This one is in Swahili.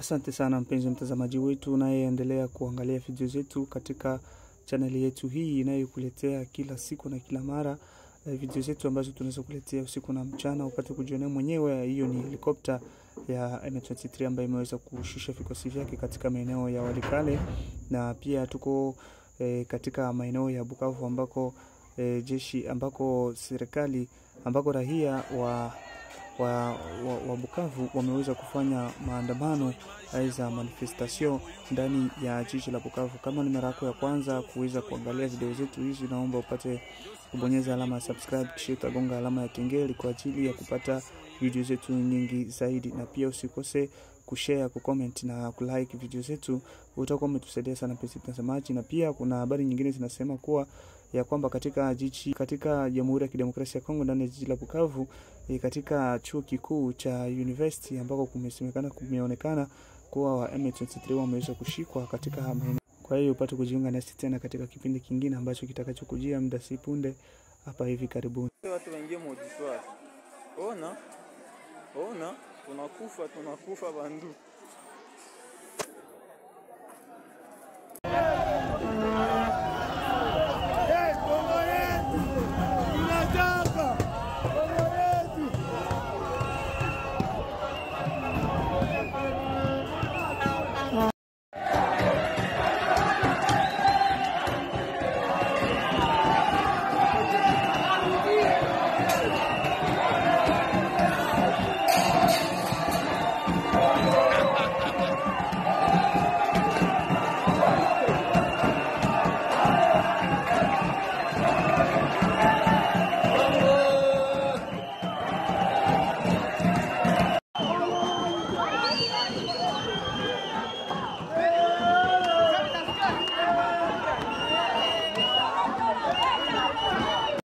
Asante sana mpenzi mtazamaji wetu unayeendelea kuangalia video zetu katika channel yetu hii inayokuletea kila siku na kila mara video zetu ambazo tunaweza kuletea usiku na mchana upate kujionea mwenyewe. Hiyo ni helikopta ya M23 ambayo imeweza kushusha vikosi vyake katika maeneo ya Walikale, na pia tuko katika maeneo ya Bukavu ambako jeshi ambako serikali ambako raia wa Bukavu wameweza kufanya maandamano za manifestation ndani ya jiji la Bukavu. Kama ni mara yako ya kwanza kuweza kuangalia video zetu hizi, naomba upate kubonyeza alama ya subscribe kisha utagonga alama ya kengele kwa ajili ya kupata video zetu nyingi zaidi, na pia usikose kushare, kucomment na kulike video zetu. Utakuwa umetusaidia sana pesa mtazamaji. Na pia kuna habari nyingine zinasema kuwa ya kwamba katika Jamhuri ya Kidemokrasia ya Kongo ndani ya jiji la Bukavu, katika chuo kikuu cha university ambako kumeonekana kuwa wa M23 wameweza kushikwa katika maeneo. Kwa hiyo upate kujiunga nasi tena katika kipindi kingine ambacho kitakachokujia muda si punde hapa hivi karibuni. Watu wengi mojiswa. Ona tunakufa bandu.